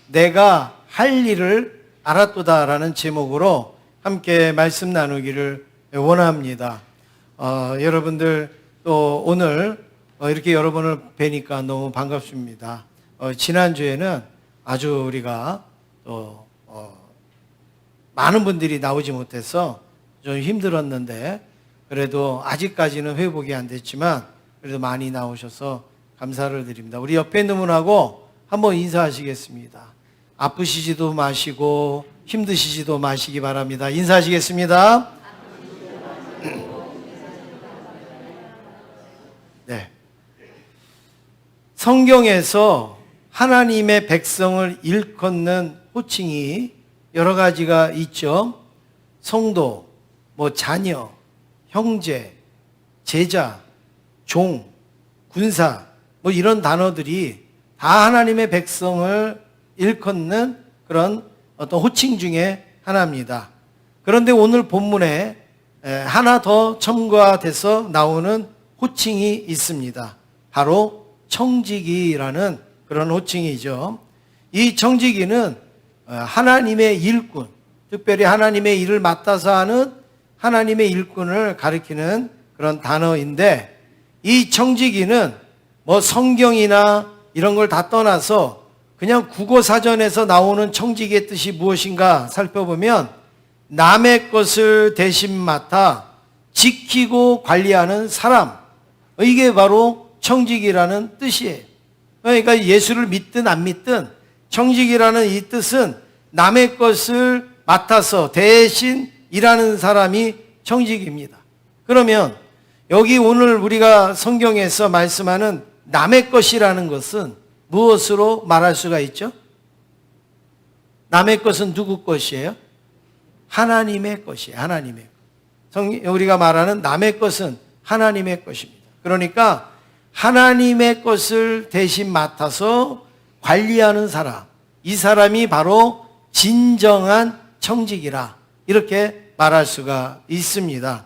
내가 할 일을 알았도다라는 제목으로 함께 말씀 나누기를 원합니다. 여러분들 또 오늘 이렇게 여러분을 뵈니까 너무 반갑습니다. 지난주에는 아주 우리가 또 많은 분들이 나오지 못해서 좀 힘들었는데 그래도 아직까지는 회복이 안 됐지만 그래도 많이 나오셔서 감사를 드립니다. 우리 옆에 있는 분하고 한번 인사하시겠습니다. 아프시지도 마시고 힘드시지도 마시기 바랍니다. 인사하시겠습니다. 네. 성경에서 하나님의 백성을 일컫는 호칭이 여러 가지가 있죠. 성도, 자녀, 형제, 제자, 종, 군사, 이런 단어들이 다 하나님의 백성을 일컫는 그런 어떤 호칭 중에 하나입니다. 그런데 오늘 본문에 하나 더 첨가돼서 나오는 호칭이 있습니다. 바로 청지기라는 그런 호칭이죠. 이 청지기는 하나님의 일꾼, 특별히 하나님의 일을 맡아서 하는 하나님의 일꾼을 가리키는 그런 단어인데, 이 청지기는 성경이나 이런 걸 다 떠나서 그냥 국어사전에서 나오는 청지기의 뜻이 무엇인가 살펴보면 남의 것을 대신 맡아 지키고 관리하는 사람, 이게 바로 청지기라는 뜻이에요. 그러니까 예수를 믿든 안 믿든 청지기라는 이 뜻은 남의 것을 맡아서 대신 일하는 사람이 청지기입니다. 그러면 여기 오늘 우리가 성경에서 말씀하는 남의 것이라는 것은 무엇으로 말할 수가 있죠? 남의 것은 누구 것이에요? 하나님의 것이에요. 하나님의 것. 우리가 말하는 남의 것은 하나님의 것입니다. 그러니까 하나님의 것을 대신 맡아서 관리하는 사람, 이 사람이 바로 진정한 청지기라, 이렇게 말할 수가 있습니다.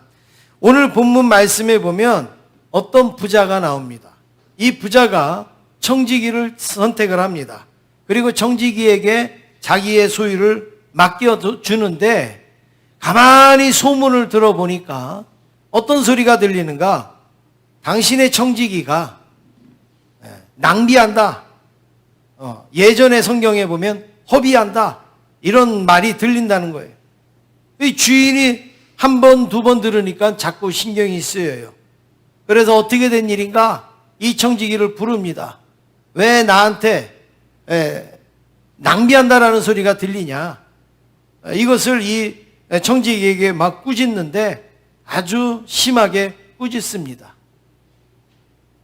오늘 본문 말씀에 보면 어떤 부자가 나옵니다. 이 부자가 청지기를 선택을 합니다. 그리고 청지기에게 자기의 소유를 맡겨주는데, 가만히 소문을 들어보니까 어떤 소리가 들리는가? 당신의 청지기가 낭비한다. 예전의 성경에 보면 허비한다. 이런 말이 들린다는 거예요. 이 주인이 한 번, 두 번 들으니까 자꾸 신경이 쓰여요. 그래서 어떻게 된 일인가? 이 청지기를 부릅니다. 왜 나한테 낭비한다라는 소리가 들리냐? 이것을 이 청지기에게 막 꾸짖는데 아주 심하게 꾸짖습니다.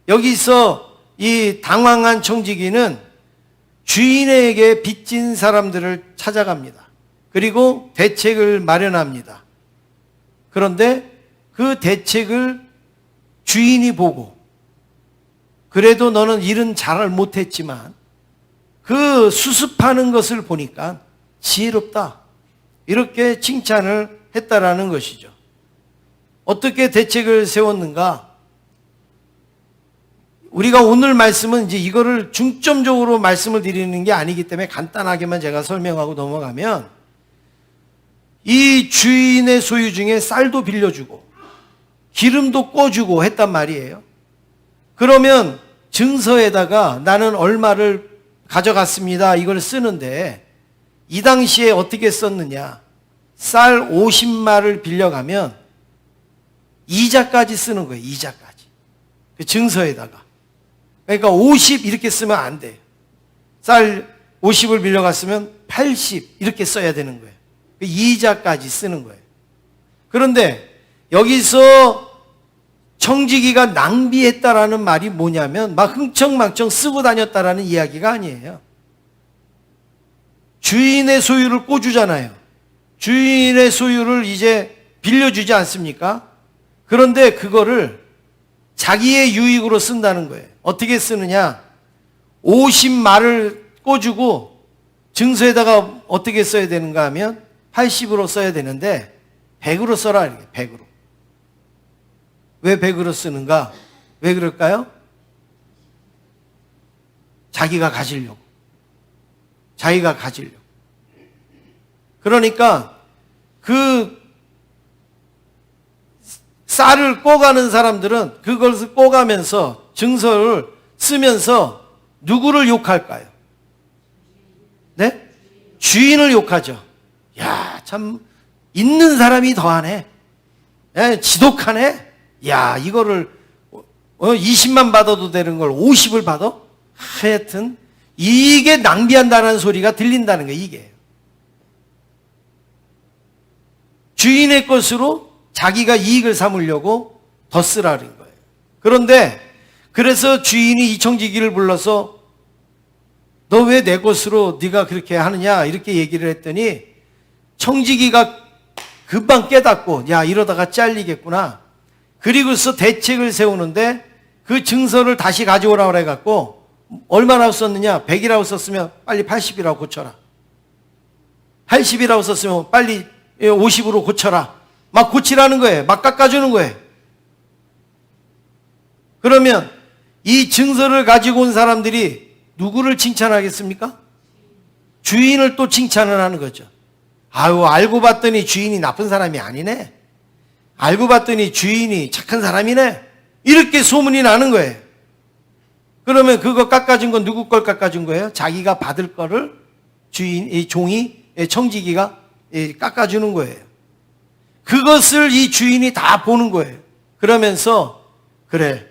여기서 이 당황한 청지기는 주인에게 빚진 사람들을 찾아갑니다. 그리고 대책을 마련합니다. 그런데 그 대책을 주인이 보고, 그래도 너는 일은 잘 못했지만 그 수습하는 것을 보니까 지혜롭다, 이렇게 칭찬을 했다라는 것이죠. 어떻게 대책을 세웠는가? 우리가 오늘 말씀은 이제 이거를 중점적으로 말씀을 드리는 게 아니기 때문에 간단하게만 제가 설명하고 넘어가면, 이 주인의 소유 중에 쌀도 빌려주고 기름도 꿔주고 했단 말이에요. 그러면 증서에다가 나는 얼마를 가져갔습니다, 이걸 쓰는데, 이 당시에 어떻게 썼느냐? 쌀 50마를 빌려가면 이자까지 쓰는 거예요. 이자까지. 그 증서에다가. 그러니까 50 이렇게 쓰면 안 돼요. 쌀 50을 빌려갔으면 80 이렇게 써야 되는 거예요. 그 이자까지 쓰는 거예요. 그런데 여기서 청지기가 낭비했다라는 말이 뭐냐면 막 흥청망청 쓰고 다녔다라는 이야기가 아니에요. 주인의 소유를 꿔주잖아요. 주인의 소유를 이제 빌려주지 않습니까? 그런데 그거를 자기의 유익으로 쓴다는 거예요. 어떻게 쓰느냐? 50말을 꿔주고 증서에다가 어떻게 써야 되는가 하면 80으로 써야 되는데 100으로 써라, 이렇게 100으로. 왜 100으로 쓰는가? 왜 그럴까요? 자기가 가지려고. 자기가 가지려고. 그러니까 그 쌀을 꼬가는 사람들은 그것을 꼬가면서 증서를 쓰면서 누구를 욕할까요? 네? 주인을 욕하죠. 야, 참 있는 사람이 더하네. 예, 지독하네. 야, 이거를 20만 받아도 되는 걸 50을 받아? 하여튼 이게 낭비한다는 소리가 들린다는 거예요. 이게 주인의 것으로 자기가 이익을 삼으려고 더 쓰라는 거예요. 그런데 그래서 주인이 이 청지기를 불러서 너 왜 내 것으로 네가 그렇게 하느냐 이렇게 얘기를 했더니 청지기가 금방 깨닫고 야 이러다가 잘리겠구나. 그리고서 대책을 세우는데 그 증서를 다시 가져오라고 그래갖고 얼마라고 썼느냐? 100이라고 썼으면 빨리 80이라고 고쳐라. 80이라고 썼으면 빨리 50으로 고쳐라. 막 고치라는 거예요. 막 깎아주는 거예요. 그러면 이 증서를 가지고 온 사람들이 누구를 칭찬하겠습니까? 주인을 또 칭찬을 하는 거죠. 아유, 알고 봤더니 주인이 나쁜 사람이 아니네. 알고 봤더니 주인이 착한 사람이네. 이렇게 소문이 나는 거예요. 그러면 그거 깎아준 건 누구 걸 깎아준 거예요? 자기가 받을 거를 주인, 이 종이, 청지기가 깎아주는 거예요. 그것을 이 주인이 다 보는 거예요. 그러면서 그래.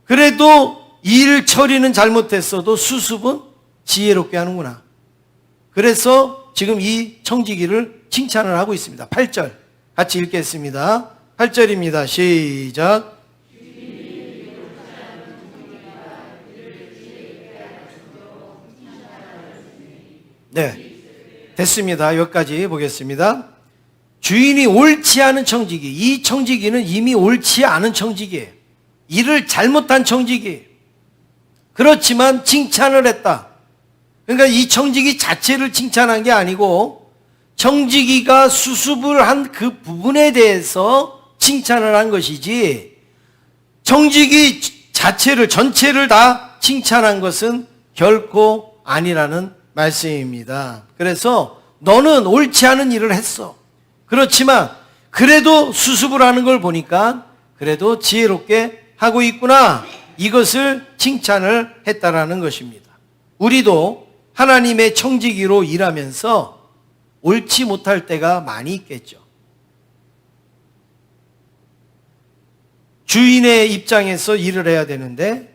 그래도 일 처리는 잘못했어도 수습은 지혜롭게 하는구나. 그래서 지금 이 청지기를 칭찬을 하고 있습니다. 8절 같이 읽겠습니다. 8절입니다. 시작. 네, 됐습니다. 여기까지 보겠습니다. 주인이 옳지 않은 청지기, 이 청지기는 이미 옳지 않은 청지기예요. 일을 잘못한 청지기예요. 그렇지만 칭찬을 했다. 그러니까 이 청지기 자체를 칭찬한 게 아니고 청지기가 수습을 한 그 부분에 대해서 칭찬을 한 것이지 청지기 자체를 전체를 다 칭찬한 것은 결코 아니라는 말씀입니다. 그래서 너는 옳지 않은 일을 했어. 그렇지만 그래도 수습을 하는 걸 보니까 그래도 지혜롭게 하고 있구나. 이것을 칭찬을 했다라는 것입니다. 우리도 하나님의 청지기로 일하면서 옳지 못할 때가 많이 있겠죠. 주인의 입장에서 일을 해야 되는데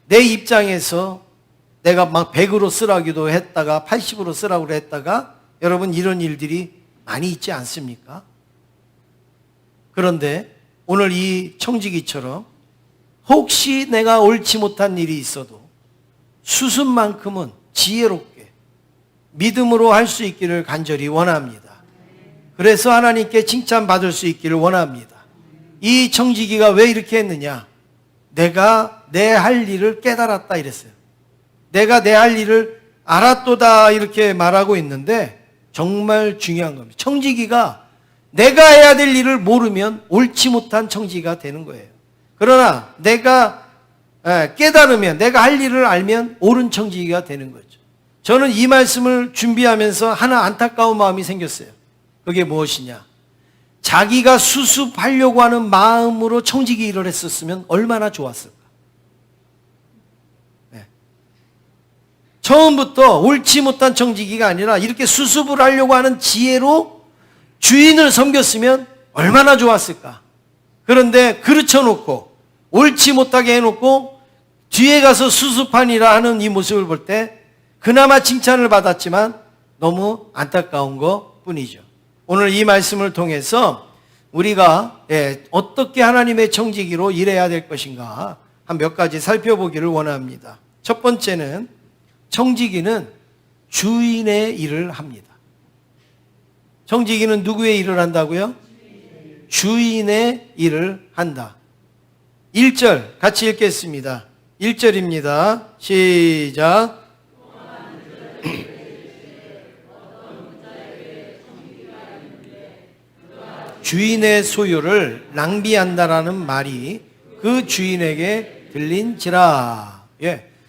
내 입장에서 내가 막 100으로 쓰라기도 했다가 80으로 쓰라고 했다가 여러분 이런 일들이 많이 있지 않습니까? 그런데 오늘 이 청지기처럼 혹시 내가 옳지 못한 일이 있어도 수습만큼은 지혜롭게 믿음으로 할 수 있기를 간절히 원합니다. 그래서 하나님께 칭찬받을 수 있기를 원합니다. 이 청지기가 왜 이렇게 했느냐? 내가 내 할 일을 깨달았다 이랬어요. 내가 내 할 일을 알았도다 이렇게 말하고 있는데 정말 중요한 겁니다. 청지기가 내가 해야 될 일을 모르면 옳지 못한 청지기가 되는 거예요. 그러나 내가 깨달으면 내가 할 일을 알면 옳은 청지기가 되는 거죠. 저는 이 말씀을 준비하면서 하나 안타까운 마음이 생겼어요. 그게 무엇이냐? 자기가 수습하려고 하는 마음으로 청지기 일을 했었으면 얼마나 좋았을까? 처음부터 옳지 못한 청지기가 아니라 이렇게 수습을 하려고 하는 지혜로 주인을 섬겼으면 얼마나 좋았을까? 그런데 그르쳐 놓고 옳지 못하게 해놓고 뒤에 가서 수습하니라 하는 이 모습을 볼 때 그나마 칭찬을 받았지만 너무 안타까운 것 뿐이죠. 오늘 이 말씀을 통해서 우리가 어떻게 하나님의 청지기로 일해야 될 것인가 한 몇 가지 살펴보기를 원합니다. 첫 번째는 청지기는 주인의 일을 합니다. 청지기는 누구의 일을 한다고요? 주인의 일을 한다. 1절 같이 읽겠습니다. 1절입니다. 시작. 주인의 소유를 낭비한다라는 말이 그 주인에게 들린지라.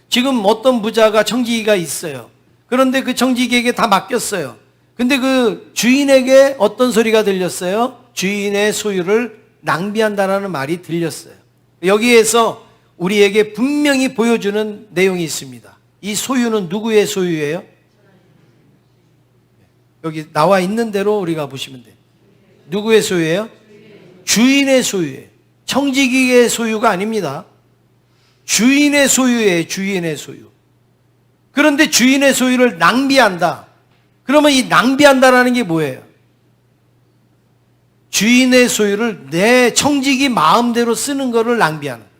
지금 어떤 부자가 청지기가 있어요. 그런데 그 청지기에게 다 맡겼어요. 근데 그 주인에게 어떤 소리가 들렸어요? 주인의 소유를 낭비한다라는 말이 들렸어요. 여기에서 우리에게 분명히 보여주는 내용이 있습니다. 이 소유는 누구의 소유예요? 여기 나와 있는 대로 우리가 보시면 돼요. 누구의 소유예요? 주인의 소유예요. 청지기의 소유가 아닙니다. 주인의 소유예요. 주인의 소유. 그런데 주인의 소유를 낭비한다. 그러면 이 낭비한다라는 게 뭐예요? 주인의 소유를 내 청지기 마음대로 쓰는 거를 낭비하는 거예요.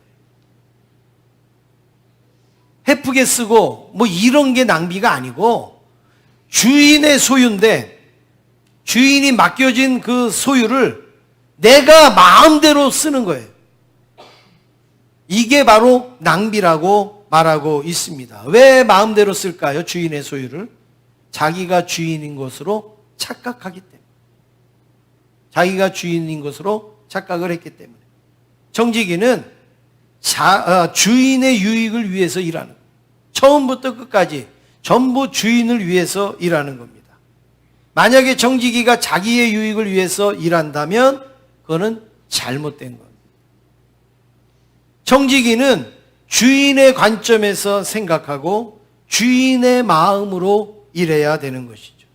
헤프게 쓰고 뭐 이런 게 낭비가 아니고 주인의 소유인데 주인이 맡겨진 그 소유를 내가 마음대로 쓰는 거예요. 이게 바로 낭비라고 말하고 있습니다. 왜 마음대로 쓸까요? 주인의 소유를. 자기가 주인인 것으로 착각하기 때문에. 자기가 주인인 것으로 착각을 했기 때문에. 청지기는 주인의 유익을 위해서 일하는 거예요. 처음부터 끝까지 전부 주인을 위해서 일하는 겁니다. 만약에 청지기가 자기의 유익을 위해서 일한다면 그거는 잘못된 겁니다. 청지기는 주인의 관점에서 생각하고 주인의 마음으로 일해야 되는 것이죠.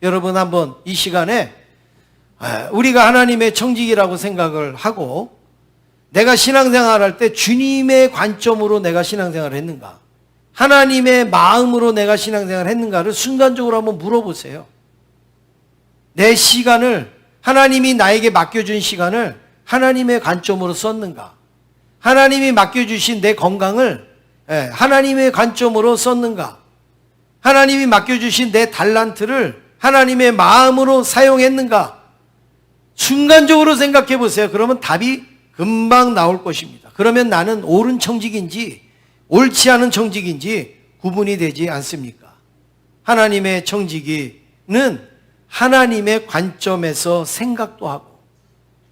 여러분 한번 이 시간에 우리가 하나님의 청지기라고 생각을 하고 내가 신앙생활 할 때 주님의 관점으로 내가 신앙생활을 했는가, 하나님의 마음으로 내가 신앙생활을 했는가를 순간적으로 한번 물어보세요. 내 시간을, 하나님이 나에게 맡겨준 시간을 하나님의 관점으로 썼는가, 하나님이 맡겨주신 내 건강을 하나님의 관점으로 썼는가, 하나님이 맡겨주신 내 달란트를 하나님의 마음으로 사용했는가, 순간적으로 생각해 보세요. 그러면 답이 금방 나올 것입니다. 그러면 나는 옳은 청지기인지 옳지 않은 청지기인지 구분이 되지 않습니까? 하나님의 청지기는 하나님의 관점에서 생각도 하고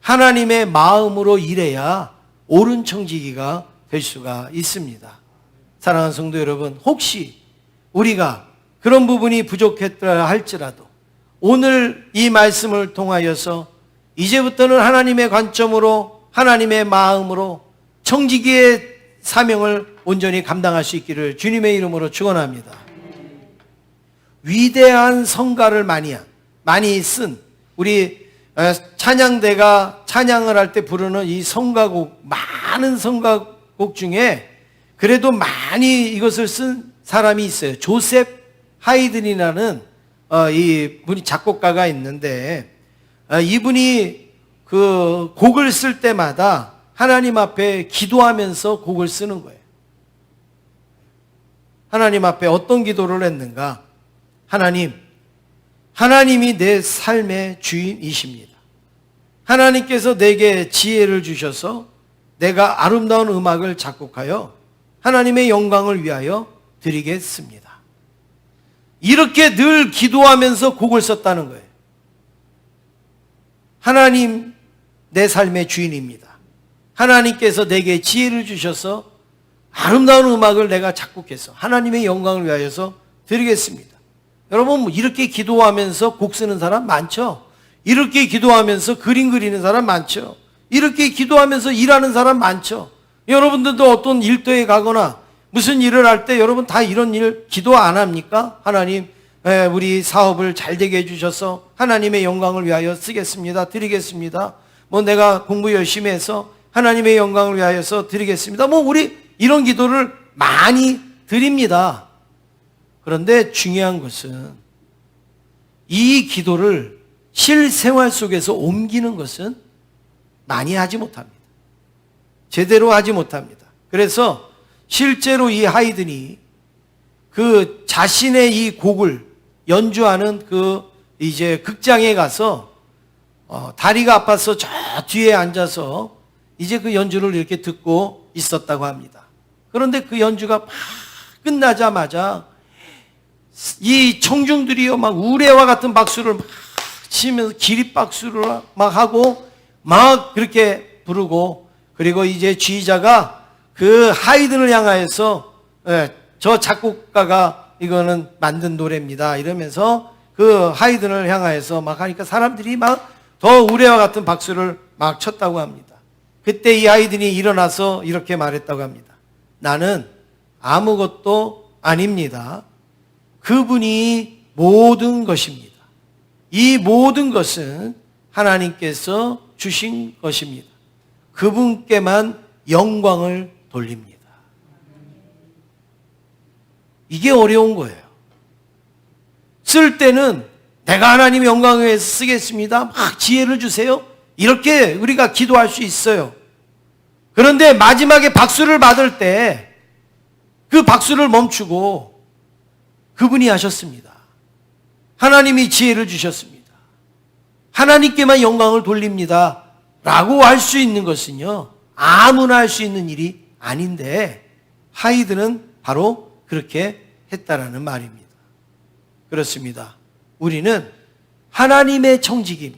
하나님의 마음으로 일해야 옳은 청지기가 될 수가 있습니다. 사랑하는 성도 여러분, 혹시 우리가 그런 부분이 부족했다 할지라도 오늘 이 말씀을 통하여서 이제부터는 하나님의 관점으로 하나님의 마음으로 청지기의 사명을 온전히 감당할 수 있기를 주님의 이름으로 축원합니다. 위대한 성가를 많이 쓴 우리 찬양대가 찬양을 할 때 부르는 이 성가곡, 많은 성가곡 중에 그래도 많이 이것을 쓴 사람이 있어요. 조셉 하이든이라는 이 분이 작곡가가 있는데 이분이 그 곡을 쓸 때마다 하나님 앞에 기도하면서 곡을 쓰는 거예요. 하나님 앞에 어떤 기도를 했는가? 하나님이 내 삶의 주인이십니다. 하나님께서 내게 지혜를 주셔서 내가 아름다운 음악을 작곡하여 하나님의 영광을 위하여 드리겠습니다. 이렇게 늘 기도하면서 곡을 썼다는 거예요. 하나님, 내 삶의 주인입니다. 하나님께서 내게 지혜를 주셔서 아름다운 음악을 내가 작곡해서 하나님의 영광을 위하여서 드리겠습니다. 여러분, 이렇게 기도하면서 곡 쓰는 사람 많죠? 이렇게 기도하면서 그림 그리는 사람 많죠? 이렇게 기도하면서 일하는 사람 많죠? 여러분들도 어떤 일터에 가거나 무슨 일을 할 때 여러분 다 이런 일 기도 안 합니까? 하나님, 우리 사업을 잘 되게 해주셔서 하나님의 영광을 위하여 쓰겠습니다. 드리겠습니다. 뭐 내가 공부 열심히 해서 하나님의 영광을 위하여서 드리겠습니다. 뭐 우리 이런 기도를 많이 드립니다. 그런데 중요한 것은 이 기도를 실생활 속에서 옮기는 것은 많이 하지 못합니다. 제대로 하지 못합니다. 그래서 실제로 이 하이든이 그 자신의 이 곡을 연주하는 그 이제 극장에 가서 다리가 아파서 저 뒤에 앉아서 이제 그 연주를 이렇게 듣고 있었다고 합니다. 그런데 그 연주가 막 끝나자마자 이 청중들이요 막 우레와 같은 박수를 막 치면서 기립박수를 막 하고 막 그렇게 부르고, 그리고 이제 지휘자가 그 하이든을 향하여서 저 작곡가가 이거는 만든 노래입니다. 이러면서 그 하이든을 향하여서 막 하니까 사람들이 막 더 우레와 같은 박수를 막 쳤다고 합니다. 그때 이 하이든이 일어나서 이렇게 말했다고 합니다. 나는 아무것도 아닙니다. 그분이 모든 것입니다. 이 모든 것은 하나님께서 주신 것입니다. 그분께만 영광을 돌립니다. 이게 어려운 거예요. 쓸 때는 내가 하나님의 영광을 위해서 쓰겠습니다. 막 지혜를 주세요. 이렇게 우리가 기도할 수 있어요. 그런데 마지막에 박수를 받을 때 그 박수를 멈추고 그분이 하셨습니다. 하나님이 지혜를 주셨습니다. 하나님께만 영광을 돌립니다. 라고 할 수 있는 것은요, 아무나 할 수 있는 일이 아닌데 하이드는 바로 그렇게 했다라는 말입니다. 그렇습니다. 우리는 하나님의 청지기,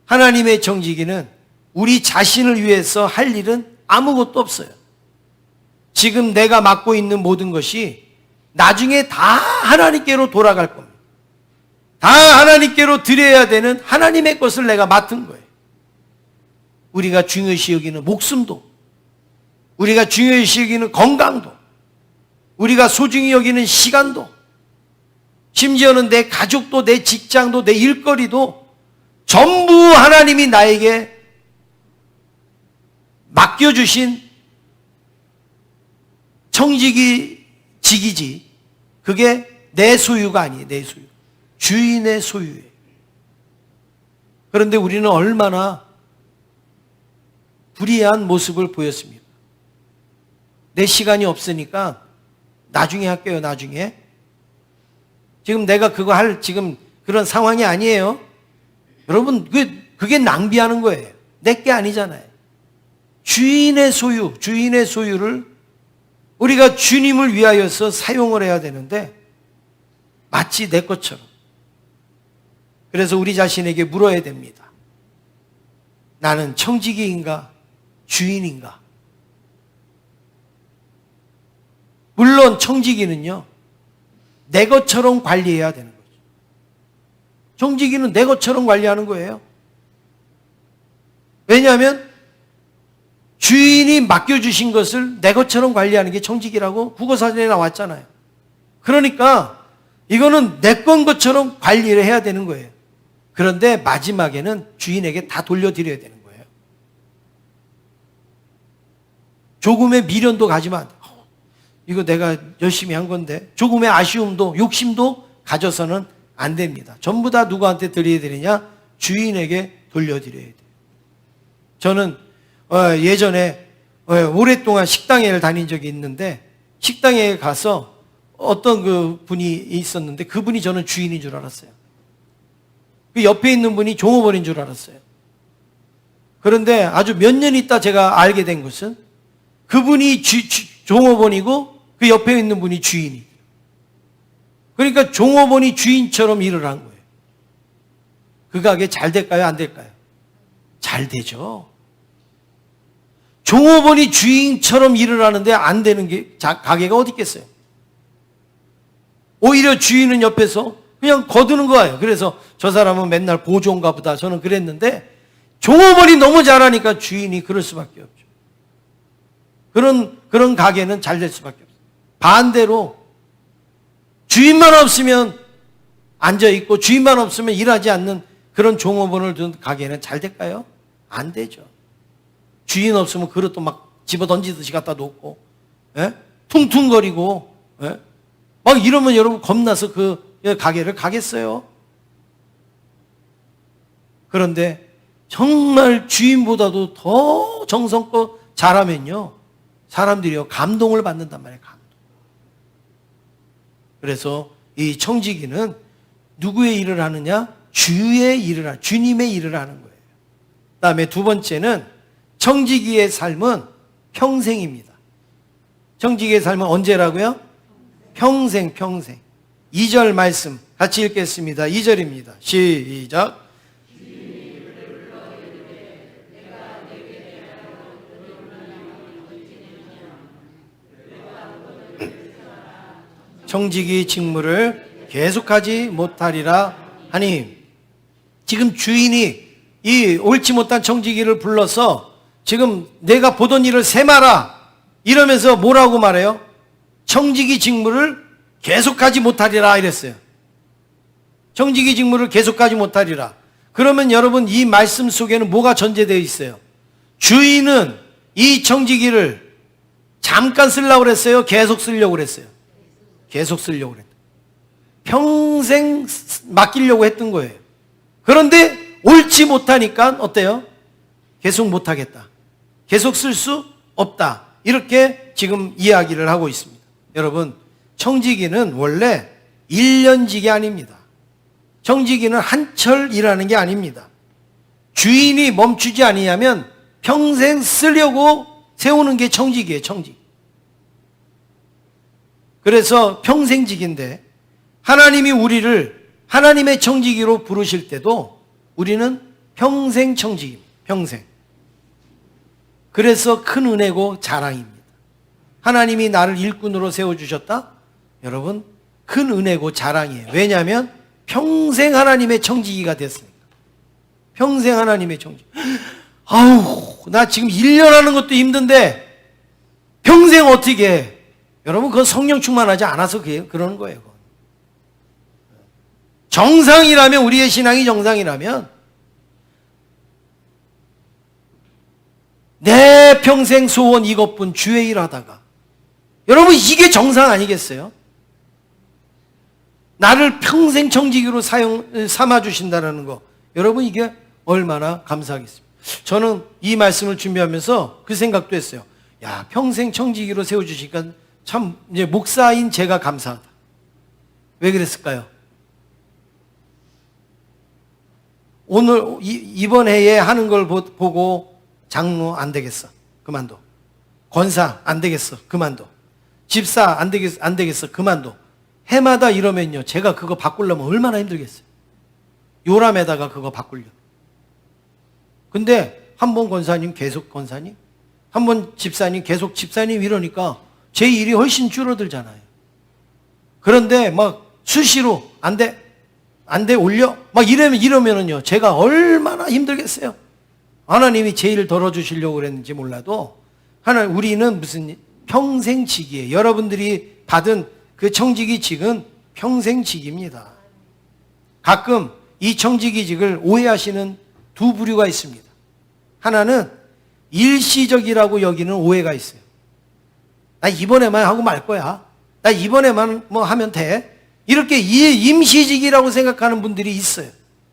하나님의 청지기는 우리 자신을 위해서 할 일은 아무것도 없어요. 지금 내가 맡고 있는 모든 것이 나중에 다 하나님께로 돌아갈 겁니다. 다 하나님께로 드려야 되는 하나님의 것을 내가 맡은 거예요. 우리가 중요시 여기는 목숨도, 우리가 중요시 여기는 건강도, 우리가 소중히 여기는 시간도, 심지어는 내 가족도, 내 직장도, 내 일거리도 전부 하나님이 나에게 맡겨주신 청지기직이지, 그게 내 소유가 아니에요. 내 소유. 주인의 소유예요. 그런데 우리는 얼마나 불의한 모습을 보였습니까? 내 시간이 없으니까 나중에 할게요, 나중에. 지금 내가 그거 할 지금 그런 상황이 아니에요. 여러분, 그게 낭비하는 거예요. 내 게 아니잖아요. 주인의 소유, 주인의 소유를 우리가 주님을 위하여서 사용을 해야 되는데 마치 내 것처럼. 그래서 우리 자신에게 물어야 됩니다. 나는 청지기인가? 주인인가? 물론 청지기는요, 내 것처럼 관리해야 되는 거죠. 청지기는 내 것처럼 관리하는 거예요. 왜냐하면 주인이 맡겨주신 것을 내 것처럼 관리하는 게 청지기라고 국어사전에 나왔잖아요. 그러니까 이거는 내 건 것처럼 관리를 해야 되는 거예요. 그런데 마지막에는 주인에게 다 돌려드려야 되는 거예요. 조금의 미련도 가지면 안 돼요. 이거 내가 열심히 한 건데, 조금의 아쉬움도 욕심도 가져서는 안 됩니다. 전부 다 누구한테 드려야 되느냐? 주인에게 돌려드려야 돼요. 저는 예전에 오랫동안 식당회를 다닌 적이 있는데, 식당회에 가서 어떤 그 분이 있었는데 그분이 저는 주인인 줄 알았어요. 그 옆에 있는 분이 종업원인 줄 알았어요. 그런데 아주 몇 년 있다 제가 알게 된 것은 그분이 종업원이고 그 옆에 있는 분이 주인이. 그러니까 종업원이 주인처럼 일을 한 거예요. 그 가게 잘 될까요? 안 될까요? 잘 되죠. 종업원이 주인처럼 일을 하는데 안 되는 게 가게가 어디 있겠어요? 오히려 주인은 옆에서 그냥 거두는 거예요. 그래서 저 사람은 맨날 보조인가 보다 저는 그랬는데, 종업원이 너무 잘하니까 주인이 그럴 수밖에 없죠. 그런 가게는 잘 될 수밖에 없어요. 반대로 주인만 없으면 앉아있고 주인만 없으면 일하지 않는 그런 종업원을 둔 가게는 잘 될까요? 안 되죠. 주인 없으면 그릇도 막 집어 던지듯이 갖다 놓고, 예? 퉁퉁거리고, 예? 막 이러면 여러분 겁나서 그 가게를 가겠어요? 그런데 정말 주인보다도 더 정성껏 잘하면요, 사람들이요 감동을 받는단 말이에요. 감동. 그래서 이 청지기는 누구의 일을 하느냐? 주님의 일을 하는 거예요. 그 다음에 두 번째는 청지기의 삶은 평생입니다. 청지기의 삶은 언제라고요? 평생. 2절 말씀 같이 읽겠습니다. 2절입니다. 시작. 청지기 직무를 계속하지 못하리라 하니. 지금 주인이 이 옳지 못한 청지기를 불러서 지금 내가 보던 일을 세마라 이러면서 뭐라고 말해요? 청지기 직무를 계속하지 못하리라 이랬어요. 청지기 직무를 계속하지 못하리라. 그러면 여러분 이 말씀 속에는 뭐가 전제되어 있어요? 주인은 이 청지기를 잠깐 쓰려고 그랬어요? 계속 쓰려고 그랬어요? 계속 쓰려고 그랬다. 평생 맡기려고 했던 거예요. 그런데 옳지 못하니까 어때요? 계속 못하겠다. 계속 쓸 수 없다. 이렇게 지금 이야기를 하고 있습니다. 여러분, 청지기는 원래 1년직이 아닙니다. 청지기는 한철 일하는 게 아닙니다. 주인이 멈추지 아니하면 평생 쓰려고 세우는 게 청지기예요, 청지기. 그래서 평생직인데 하나님이 우리를 하나님의 청지기로 부르실 때도 우리는 평생 청지기입니다. 평생. 그래서 큰 은혜고 자랑입니다. 하나님이 나를 일꾼으로 세워주셨다? 여러분, 큰 은혜고 자랑이에요. 왜냐하면 평생 하나님의 청지기가 됐으니까. 평생 하나님의 청지기. 아우, 나 지금 1년 하는 것도 힘든데 평생 어떻게 해? 여러분, 그건 성령 충만하지 않아서 그러는 거예요. 정상이라면, 우리의 신앙이 정상이라면 내 평생 소원 이것뿐 주의 일 하다가, 여러분 이게 정상 아니겠어요? 나를 평생 청지기로 삼아주신다는 거, 여러분 이게 얼마나 감사하겠습니까? 저는 이 말씀을 준비하면서 그 생각도 했어요. 야, 평생 청지기로 세워주시니까 참 이제 목사인 제가 감사하다. 왜 그랬을까요? 오늘 이번 해에 하는 걸 보고 장로 안 되겠어, 그만둬. 권사 안 되겠어, 그만둬. 집사 안 되겠어, 그만둬. 해마다 이러면요, 제가 그거 바꾸려면 얼마나 힘들겠어요. 요람에다가 그거 바꾸려. 근데 한 번 권사님 계속 권사님, 한 번 집사님 계속 집사님 이러니까 제 일이 훨씬 줄어들잖아요. 그런데 막 수시로 안 돼 올려 막 이러면은요, 제가 얼마나 힘들겠어요. 하나님이 제 일을 덜어주시려고 그랬는지 몰라도 우리는 무슨 평생직이에요. 여러분들이 받은 그 청지기직은 평생직입니다. 가끔 이 청지기직을 오해하시는 두 부류가 있습니다. 하나는 일시적이라고 여기는 오해가 있어요. 나 이번에만 하고 말 거야. 나 이번에만 뭐 하면 돼. 이렇게 임시직이라고 생각하는 분들이 있어요.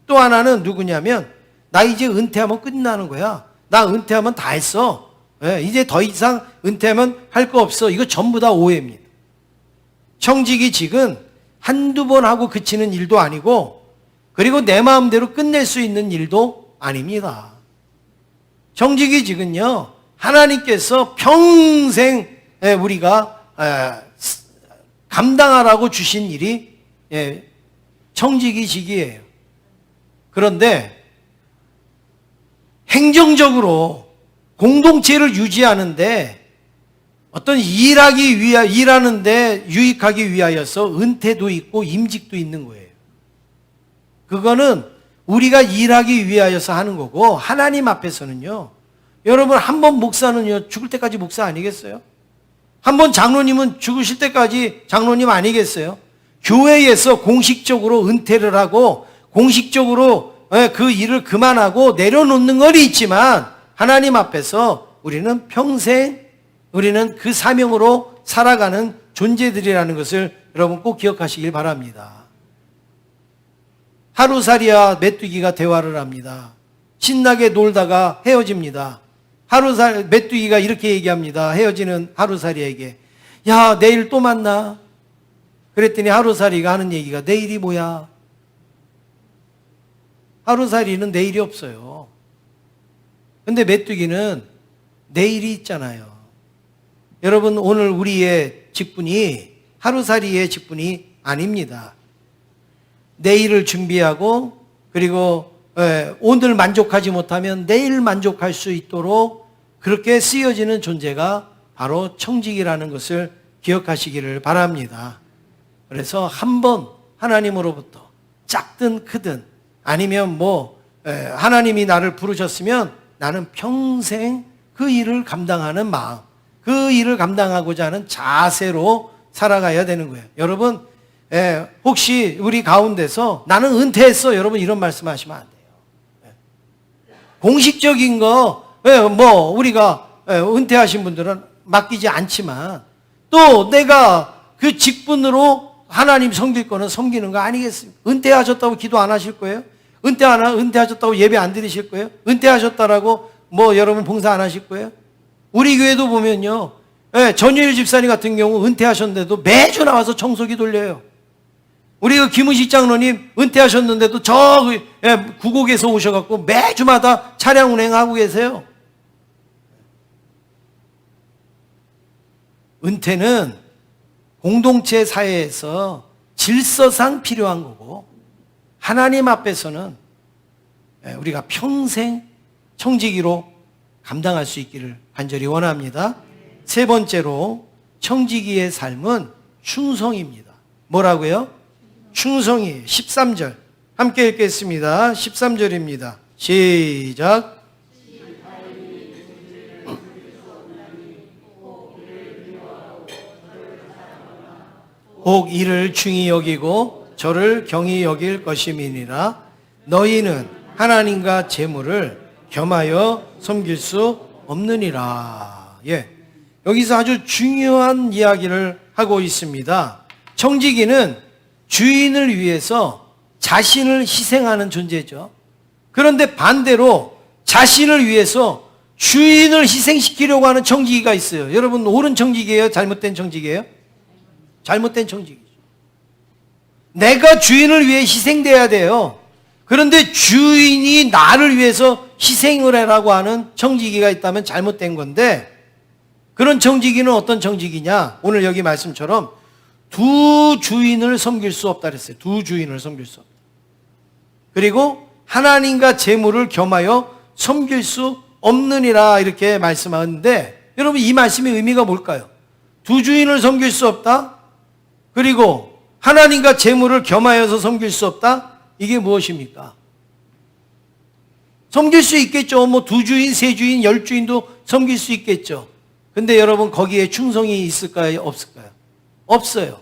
또 하나는 누구냐면, 나 이제 은퇴하면 끝나는 거야. 나 은퇴하면 다 했어. 이제 더 이상 은퇴하면 할 거 없어. 이거 전부 다 오해입니다. 청지기직은 한두 번 하고 그치는 일도 아니고, 그리고 내 마음대로 끝낼 수 있는 일도 아닙니다. 청지기직은요, 하나님께서 평생 우리가 감당하라고 주신 일이 청지기직이에요. 그런데 행정적으로 공동체를 유지하는데 어떤 일하는데 유익하기 위하여서 은퇴도 있고 임직도 있는 거예요. 그거는 우리가 일하기 위하여서 하는 거고, 하나님 앞에서는요, 여러분 한 번 목사는요, 죽을 때까지 목사 아니겠어요? 한 번 장로님은 죽으실 때까지 장로님 아니겠어요? 교회에서 공식적으로 은퇴를 하고 공식적으로 그 일을 그만하고 내려놓는 건 있지만, 하나님 앞에서 우리는 평생 우리는 그 사명으로 살아가는 존재들이라는 것을 여러분 꼭 기억하시길 바랍니다. 하루살이와 메뚜기가 대화를 합니다. 신나게 놀다가 헤어집니다. 메뚜기가 이렇게 얘기합니다. 헤어지는 하루살이에게, 야, 내일 또 만나. 그랬더니 하루살이가 하는 얘기가, 내일이 뭐야? 하루살이는 내일이 없어요. 근데 메뚜기는 내일이 있잖아요. 여러분, 오늘 우리의 직분이 하루살이의 직분이 아닙니다. 내일을 준비하고, 그리고 오늘 만족하지 못하면 내일 만족할 수 있도록 그렇게 쓰여지는 존재가 바로 청직이라는 것을 기억하시기를 바랍니다. 그래서 한번 하나님으로부터 작든 크든 아니면 하나님이 나를 부르셨으면 나는 평생 그 일을 감당하는 마음, 그 일을 감당하고자 하는 자세로 살아가야 되는 거예요. 여러분, 혹시 우리 가운데서 나는 은퇴했어, 여러분 이런 말씀하시면 안 돼요. 공식적인 거 우리가 은퇴하신 분들은 맡기지 않지만 또 내가 그 직분으로 하나님 섬길 거는 섬기는 거 아니겠습니까? 은퇴하셨다고 기도 안 하실 거예요? 은퇴하셨다고 예배 안 드리실 거예요? 은퇴하셨다라고 여러분 봉사 안 하실 거예요? 우리 교회도 보면요, 전유일 집사님 같은 경우 은퇴하셨는데도 매주 나와서 청소기 돌려요. 우리 그 김은식 장로님 은퇴하셨는데도 구곡에서 오셔갖고 매주마다 차량 운행하고 계세요. 은퇴는 공동체 사회에서 질서상 필요한 거고 하나님 앞에서는 우리가 평생 청지기로 감당할 수 있기를 간절히 원합니다. 세 번째로 청지기의 삶은 충성입니다. 뭐라고요? 충성이에요. 13절 함께 읽겠습니다. 13절입니다. 시작. 혹 이를 중히 여기고 저를 경히 여길 것임이니라. 너희는 하나님과 재물을 겸하여 섬길 수 없느니라. 여기서 아주 중요한 이야기를 하고 있습니다. 청지기는 주인을 위해서 자신을 희생하는 존재죠. 그런데 반대로 자신을 위해서 주인을 희생시키려고 하는 청지기가 있어요. 여러분, 옳은 청지기예요? 잘못된 청지기예요? 잘못된 청지기죠. 내가 주인을 위해 희생돼야 돼요. 그런데 주인이 나를 위해서 희생을 해라고 하는 청지기가 있다면 잘못된 건데, 그런 청지기는 어떤 청지기냐? 오늘 여기 말씀처럼 두 주인을 섬길 수 없다 그랬어요. 두 주인을 섬길 수 없다. 그리고 하나님과 재물을 겸하여 섬길 수 없느니라 이렇게 말씀하는데, 여러분 이 말씀의 의미가 뭘까요? 두 주인을 섬길 수 없다? 그리고 하나님과 재물을 겸하여서 섬길 수 없다? 이게 무엇입니까? 섬길 수 있겠죠. 두 주인, 세 주인, 10주인도 섬길 수 있겠죠. 근데 여러분 거기에 충성이 있을까요? 없을까요? 없어요.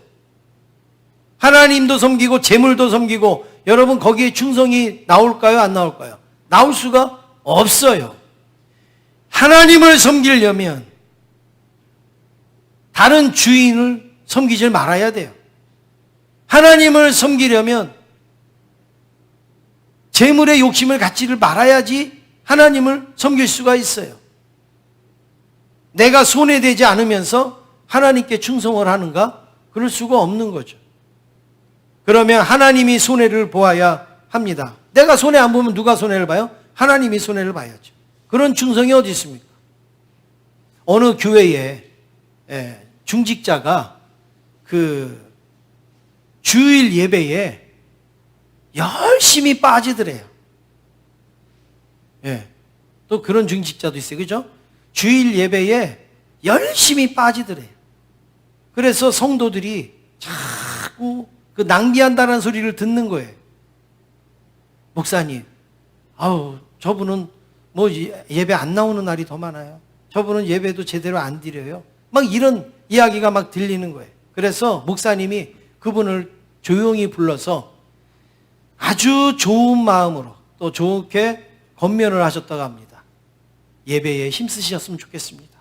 하나님도 섬기고 재물도 섬기고 여러분 거기에 충성이 나올까요? 안 나올까요? 나올 수가 없어요. 하나님을 섬기려면 다른 주인을 섬기지 말아야 돼요. 하나님을 섬기려면 재물의 욕심을 갖지를 말아야지 하나님을 섬길 수가 있어요. 내가 손해되지 않으면서 하나님께 충성을 하는가? 그럴 수가 없는 거죠. 그러면 하나님이 손해를 보아야 합니다. 내가 손해 안 보면 누가 손해를 봐요? 하나님이 손해를 봐야죠. 그런 충성이 어디 있습니까? 어느 교회에 중직자가 그 주일 예배에 열심히 빠지더래요. 또 그런 중직자도 있어요. 그죠? 주일 예배에 열심히 빠지더래요. 그래서 성도들이 자꾸 그 낭비한다는 소리를 듣는 거예요. 목사님, 저분은 예배 안 나오는 날이 더 많아요. 저분은 예배도 제대로 안 드려요. 막 이런 이야기가 막 들리는 거예요. 그래서 목사님이 그분을 조용히 불러서 아주 좋은 마음으로 또 좋게 권면을 하셨다고 합니다. 예배에 힘쓰셨으면 좋겠습니다.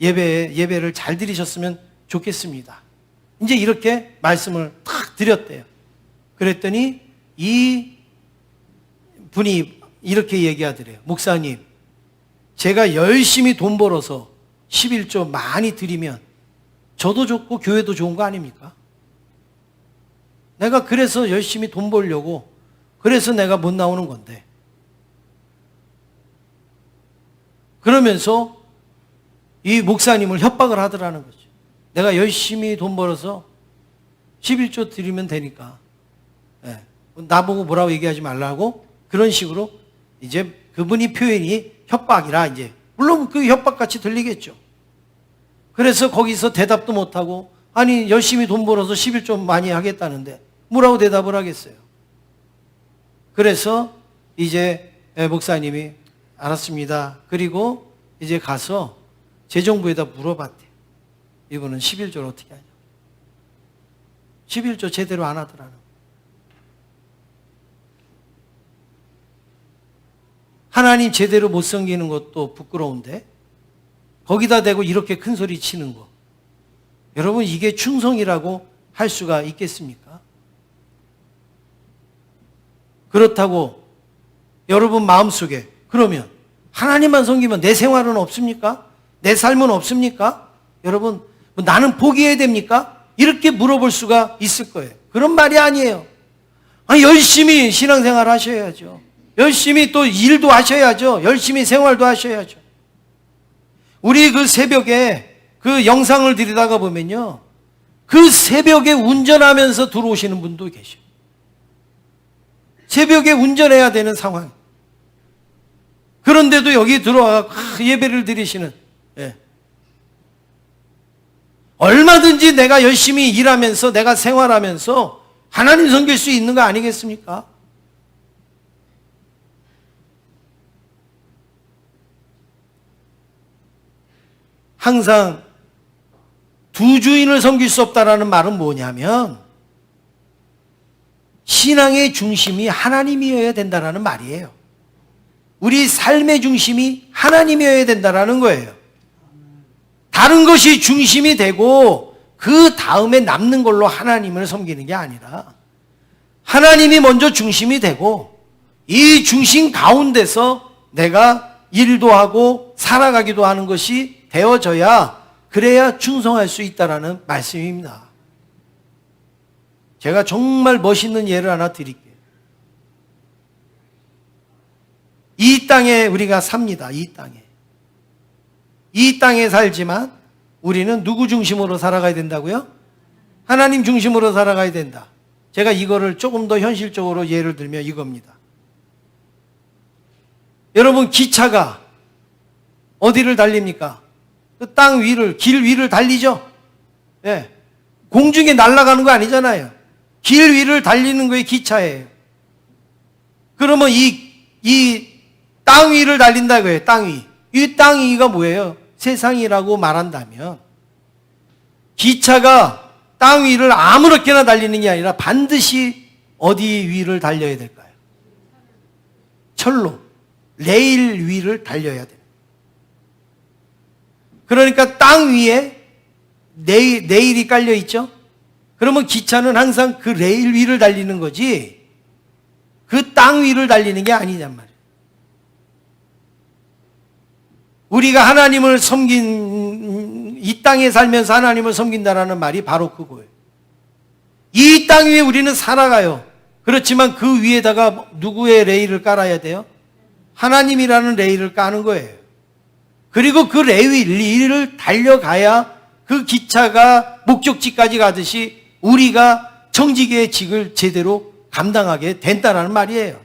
예배를 잘 드리셨으면 좋겠습니다. 이제 이렇게 말씀을 탁 드렸대요. 그랬더니 이 분이 이렇게 얘기하더래요. 목사님, 제가 열심히 돈 벌어서 11조 많이 드리면 저도 좋고 교회도 좋은 거 아닙니까? 내가 그래서 열심히 돈 벌려고 그래서 내가 못 나오는 건데, 그러면서 이 목사님을 협박을 하더라는 거죠. 내가 열심히 돈 벌어서 11조 드리면 되니까 나보고 뭐라고 얘기하지 말라고, 그런 식으로 이제 그분이 표현이 협박이라 이제 물론 그 협박같이 들리겠죠. 그래서 거기서 대답도 못하고 아니 열심히 돈 벌어서 11조 많이 하겠다는데 뭐라고 대답을 하겠어요? 그래서 이제 목사님이 알았습니다. 그리고 이제 가서 재정부에다 물어봤대. 이분은 11조를 어떻게 하냐. 11조 제대로 안 하더라는. 하나님 제대로 못 섬기는 것도 부끄러운데 거기다 대고 이렇게 큰 소리 치는 거. 여러분 이게 충성이라고 할 수가 있겠습니까? 그렇다고 여러분 마음속에 그러면 하나님만 섬기면 내 생활은 없습니까? 내 삶은 없습니까? 여러분 나는 포기해야 됩니까? 이렇게 물어볼 수가 있을 거예요. 그런 말이 아니에요. 열심히 신앙생활 하셔야죠. 열심히 또 일도 하셔야죠. 열심히 생활도 하셔야죠. 우리 그 새벽에 그 영상을 들여다가 보면요. 그 새벽에 운전하면서 들어오시는 분도 계셔요. 새벽에 운전해야 되는 상황. 그런데도 여기 들어와 예배를 드리시는. 예. 얼마든지 내가 열심히 일하면서 내가 생활하면서 하나님 섬길 수 있는 거 아니겠습니까? 항상 두 주인을 섬길 수 없다라는 말은 뭐냐면 신앙의 중심이 하나님이어야 된다라는 말이에요. 우리 삶의 중심이 하나님이어야 된다라는 거예요. 다른 것이 중심이 되고 그 다음에 남는 걸로 하나님을 섬기는 게 아니라 하나님이 먼저 중심이 되고 이 중심 가운데서 내가 일도 하고 살아가기도 하는 것이 되어져야 그래야 충성할 수 있다라는 말씀입니다. 제가 정말 멋있는 예를 하나 드릴게요. 이 땅에 우리가 삽니다. 이 땅에 살지만 우리는 누구 중심으로 살아가야 된다고요? 하나님 중심으로 살아가야 된다. 제가 이거를 조금 더 현실적으로 예를 들면 이겁니다. 여러분 기차가 어디를 달립니까? 그 땅 위를, 길 위를 달리죠? 예. 공중에 날아가는 거 아니잖아요. 길 위를 달리는 거에 기차예요. 그러면 이 땅 위를 달린다고요. 땅 위. 이 땅 위가 뭐예요? 세상이라고 말한다면 기차가 땅 위를 아무렇게나 달리는 게 아니라 반드시 어디 위를 달려야 될까요? 철로, 레일 위를 달려야 돼요. 그러니까 땅 위에 레일이 깔려 있죠? 그러면 기차는 항상 그 레일 위를 달리는 거지 그 땅 위를 달리는 게 아니란 말이에요. 우리가 하나님을 이 땅에 살면서 하나님을 섬긴다라는 말이 바로 그거예요. 이 땅 위에 우리는 살아가요. 그렇지만 그 위에다가 누구의 레일을 깔아야 돼요? 하나님이라는 레일을 까는 거예요. 그리고 그 레일을 달려가야 그 기차가 목적지까지 가듯이 우리가 청지기의 직을 제대로 감당하게 된다는 말이에요.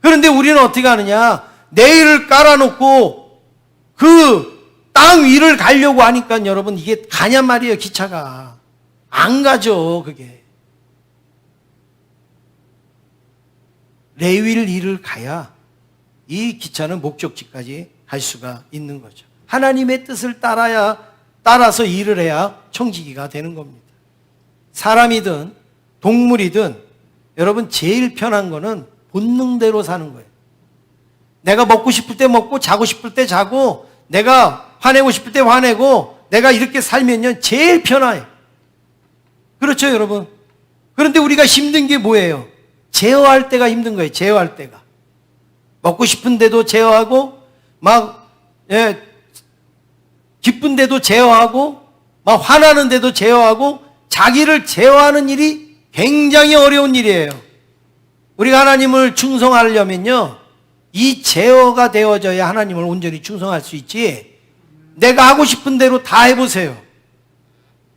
그런데 우리는 어떻게 하느냐? 레일을 깔아놓고 그 땅 위를 가려고 하니까 여러분 이게 가냔 말이에요. 기차가 안 가죠. 그게 레일 위를 가야 이 기차는 목적지까지 갈 수가 있는 거죠. 하나님의 뜻을 따라서 일을 해야 청지기가 되는 겁니다. 사람이든 동물이든 여러분 제일 편한 거는 본능대로 사는 거예요. 내가 먹고 싶을 때 먹고 자고 싶을 때 자고 내가 화내고 싶을 때 화내고 내가 이렇게 살면요 제일 편해요. 그렇죠 여러분? 그런데 우리가 힘든 게 뭐예요? 제어할 때가 힘든 거예요. 제어할 때가. 먹고 싶은데도 제어하고 기쁜데도 제어하고 막 화나는데도 제어하고 자기를 제어하는 일이 굉장히 어려운 일이에요. 우리가 하나님을 충성하려면요 이 제어가 되어져야 하나님을 온전히 충성할 수 있지. 내가 하고 싶은 대로 다 해보세요.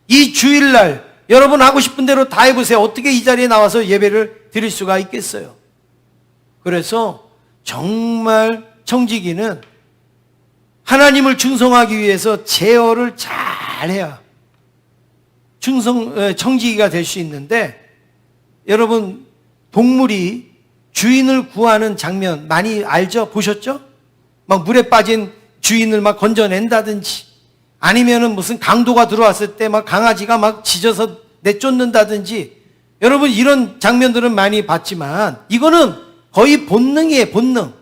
이 주일날 여러분 하고 싶은 대로 다 해보세요. 어떻게 이 자리에 나와서 예배를 드릴 수가 있겠어요? 그래서 정말 청지기는 하나님을 충성하기 위해서 제어를 잘 해야 청지기가 될 수 있는데, 여러분 동물이 주인을 구하는 장면 많이 알죠? 보셨죠? 막 물에 빠진 주인을 막 건져낸다든지, 아니면은 무슨 강도가 들어왔을 때 막 강아지가 막 짖어서 내쫓는다든지, 여러분 이런 장면들은 많이 봤지만 이거는 거의 본능이에요. 본능.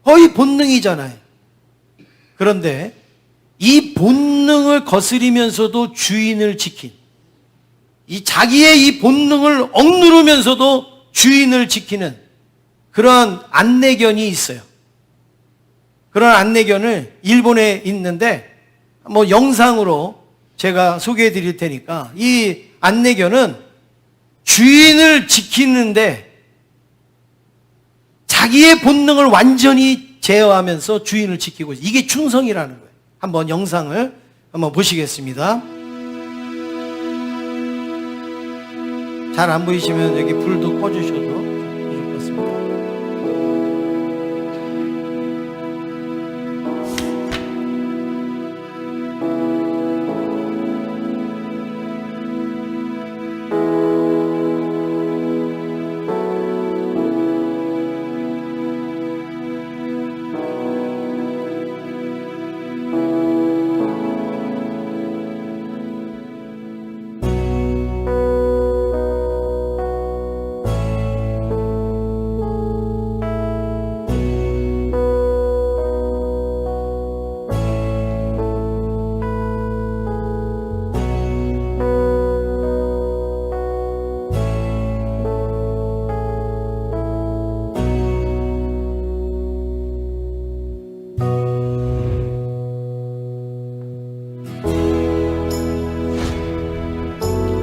거의 본능이잖아요. 그런데 이 본능을 거스리면서도 주인을 지킨, 이 자기의 이 본능을 억누르면서도 주인을 지키는 그런 안내견이 있어요. 그런 안내견을 일본에 있는데 뭐 영상으로 제가 소개해 드릴 테니까, 이 안내견은 주인을 지키는데 자기의 본능을 완전히 제어하면서 주인을 지키고 있어요. 이게 충성이라는 거예요. 한번 영상을 한번 보시겠습니다. 잘 안 보이시면 여기 불도 꺼주셔도 좋을 것 같습니다.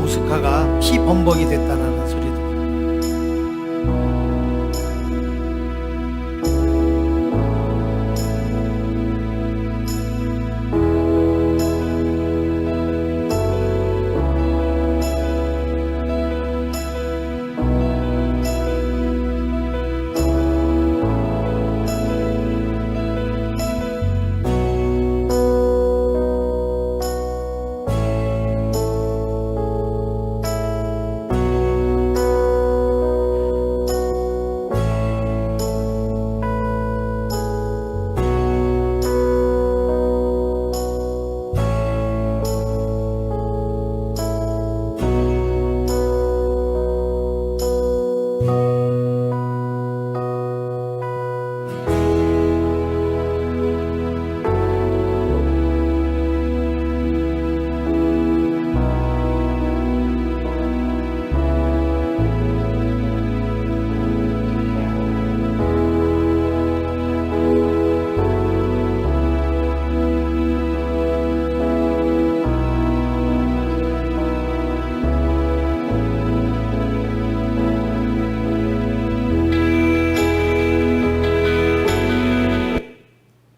오스카가 피범벅이 됐다는 소리 들어요.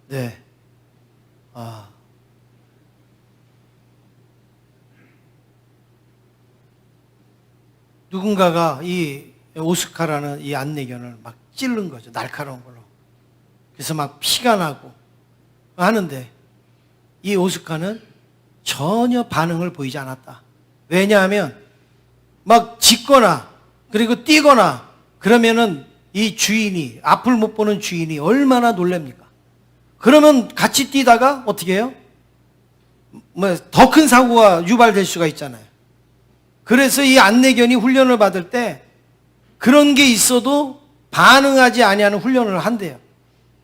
네. 누군가가 이 오스카라는 이 안내견을 막 찌른 거죠. 날카로운 걸로. 그래서 막 피가 나고 하는데 이 오스카는 전혀 반응을 보이지 않았다. 왜냐하면 막 짖거나 그리고 뛰거나 그러면은 이 주인이, 앞을 못 보는 주인이 얼마나 놀랍니까? 그러면 같이 뛰다가 어떻게 해요? 뭐 더 큰 사고가 유발될 수가 있잖아요. 그래서 이 안내견이 훈련을 받을 때 그런 게 있어도 반응하지 아니하는 훈련을 한대요.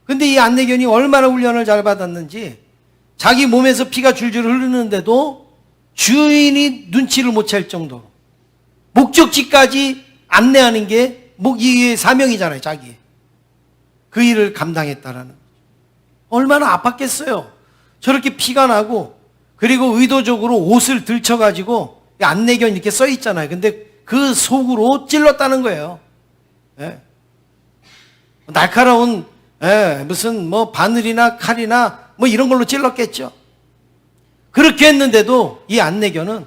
근데 이 안내견이 얼마나 훈련을 잘 받았는지 자기 몸에서 피가 줄줄 흐르는데도 주인이 눈치를 못 챌 정도로 목적지까지 안내하는 게 이게 사명이잖아요. 자기 그 일을 감당했다라는 거죠. 얼마나 아팠겠어요. 저렇게 피가 나고, 그리고 의도적으로 옷을 들쳐가지고 안내견 이렇게 써 있잖아요. 근데 그 속으로 찔렀다는 거예요. 예. 날카로운 무슨 뭐 바늘이나 칼이나 뭐 이런 걸로 찔렀겠죠. 그렇게 했는데도 이 안내견은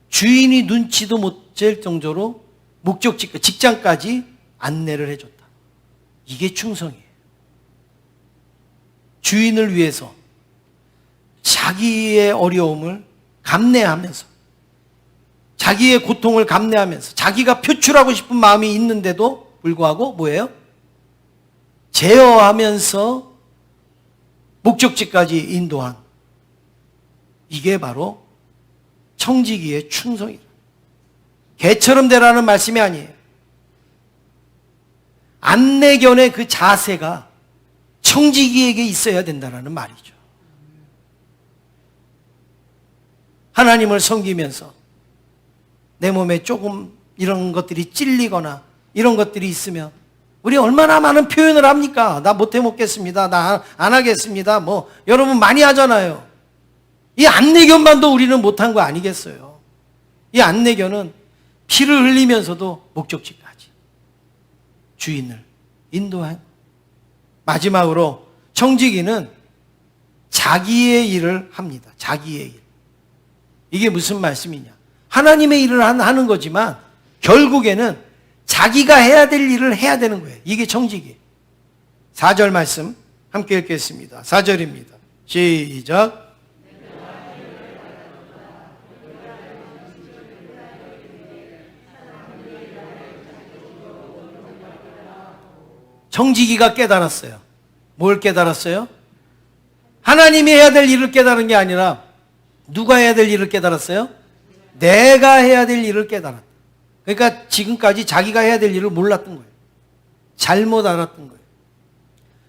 주인이 눈치도 못 챌 정도로 목적지, 직장까지 안내를 해줬다. 이게 충성이에요. 주인을 위해서 자기의 어려움을 감내하면서, 자기의 고통을 감내하면서, 자기가 표출하고 싶은 마음이 있는데도 불구하고 뭐예요? 제어하면서 목적지까지 인도한, 이게 바로 청지기의 충성이다. 개처럼 되라는 말씀이 아니에요. 안내견의 그 자세가 청지기에게 있어야 된다는 말이죠. 하나님을 섬기면서 내 몸에 조금 이런 것들이 찔리거나 이런 것들이 있으면 우리 얼마나 많은 표현을 합니까? 나 못해 먹겠습니다. 나 안 하겠습니다. 뭐 여러분 많이 하잖아요. 이 안내견만도 우리는 못한 거 아니겠어요? 이 안내견은 피를 흘리면서도 목적지까지 주인을 인도한. 마지막으로 청지기는 자기의 일을 합니다. 자기의 일. 이게 무슨 말씀이냐? 하나님의 일을 하는 거지만 결국에는 자기가 해야 될 일을 해야 되는 거예요. 이게 청지기. 4절 말씀 함께 읽겠습니다. 4절입니다. 시작. 청지기가 깨달았어요. 뭘 깨달았어요? 하나님이 해야 될 일을 깨달은 게 아니라 누가 해야 될 일을 깨달았어요? 내가 해야 될 일을 깨달았다. 그러니까 지금까지 자기가 해야 될 일을 몰랐던 거예요. 잘못 알았던 거예요.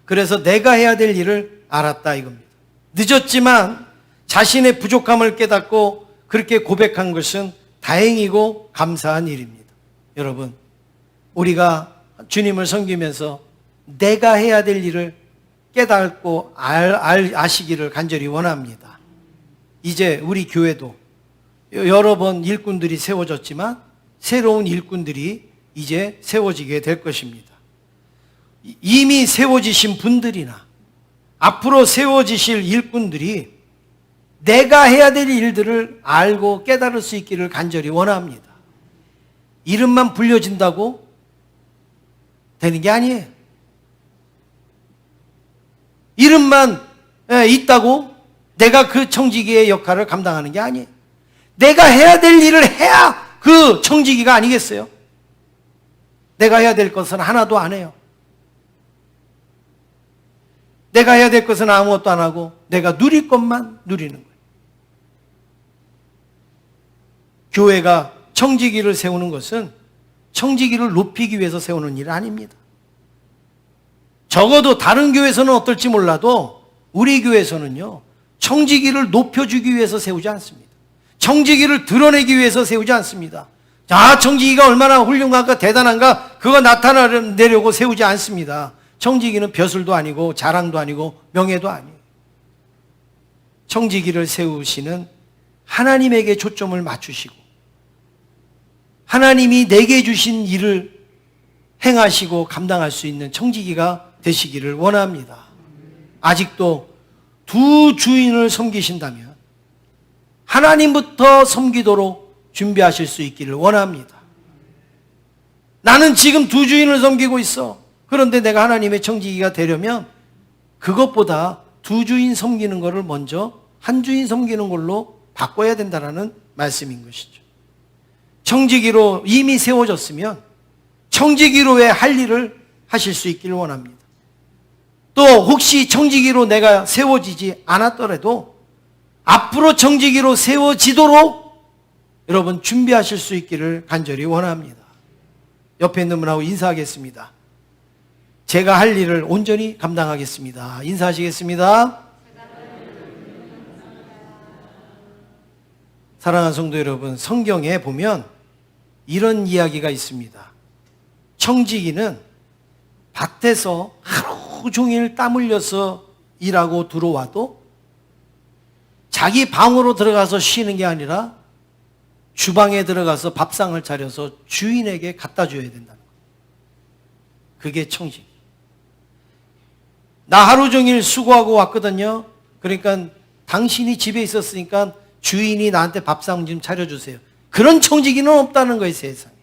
그래서 내가 해야 될 일을 알았다 이겁니다. 늦었지만 자신의 부족함을 깨닫고 그렇게 고백한 것은 다행이고 감사한 일입니다. 여러분, 우리가 주님을 섬기면서 내가 해야 될 일을 깨닫고 아시기를 간절히 원합니다. 이제 우리 교회도 여러 번 일꾼들이 세워졌지만 새로운 일꾼들이 이제 세워지게 될 것입니다. 이미 세워지신 분들이나 앞으로 세워지실 일꾼들이 내가 해야 될 일들을 알고 깨달을 수 있기를 간절히 원합니다. 이름만 불려진다고 되는 게 아니에요. 이름만 있다고 내가 그 청지기의 역할을 감당하는 게 아니에요. 내가 해야 될 일을 해야 그 청지기가 아니겠어요? 내가 해야 될 것은 하나도 안 해요. 내가 해야 될 것은 아무것도 안 하고 내가 누릴 것만 누리는 거예요. 교회가 청지기를 세우는 것은 청지기를 높이기 위해서 세우는 일 아닙니다. 적어도 다른 교회에서는 어떨지 몰라도 우리 교회에서는요, 청지기를 높여주기 위해서 세우지 않습니다. 청지기를 드러내기 위해서 세우지 않습니다. 청지기가 얼마나 훌륭한가 대단한가 그거 나타내려고 세우지 않습니다. 청지기는 벼슬도 아니고 자랑도 아니고 명예도 아니에요. 청지기를 세우시는 하나님에게 초점을 맞추시고 하나님이 내게 주신 일을 행하시고 감당할 수 있는 청지기가 되시기를 원합니다. 아직도 두 주인을 섬기신다면 하나님부터 섬기도록 준비하실 수 있기를 원합니다. 나는 지금 두 주인을 섬기고 있어. 그런데 내가 하나님의 청지기가 되려면 그것보다 두 주인 섬기는 것을 먼저 한 주인 섬기는 걸로 바꿔야 된다는 말씀인 것이죠. 청지기로 이미 세워졌으면 청지기로의 할 일을 하실 수 있기를 원합니다. 또 혹시 청지기로 내가 세워지지 않았더라도 앞으로 청지기로 세워지도록 여러분 준비하실 수 있기를 간절히 원합니다. 옆에 있는 분하고 인사하겠습니다. 제가 할 일을 온전히 감당하겠습니다. 인사하시겠습니다. 사랑하는 성도 여러분, 성경에 보면 이런 이야기가 있습니다. 청지기는 밭에서 하루 종일 땀 흘려서 일하고 들어와도 자기 방으로 들어가서 쉬는 게 아니라 주방에 들어가서 밥상을 차려서 주인에게 갖다 줘야 된다는 거예요. 그게 청지기. 나 하루 종일 수고하고 왔거든요. 그러니까 당신이 집에 있었으니까 주인이 나한테 밥상 좀 차려주세요. 그런 청지기는 없다는 거예요, 세상에.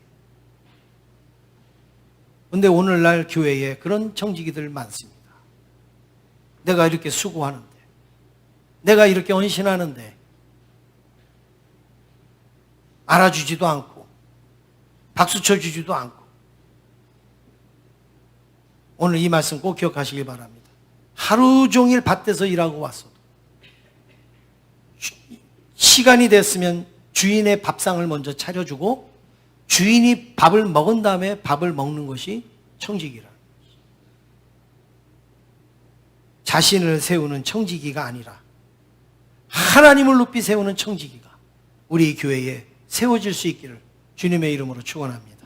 그런데 오늘날 교회에 그런 청지기들 많습니다. 내가 이렇게 수고하는데, 내가 이렇게 헌신하는데 알아주지도 않고 박수 쳐주지도 않고. 오늘 이 말씀 꼭 기억하시길 바랍니다. 하루 종일 밭에서 일하고 왔어도 시간이 됐으면 주인의 밥상을 먼저 차려주고 주인이 밥을 먹은 다음에 밥을 먹는 것이 청지기라. 자신을 세우는 청지기가 아니라 하나님을 높이 세우는 청지기가 우리 교회에 세워질 수 있기를 주님의 이름으로 축원합니다.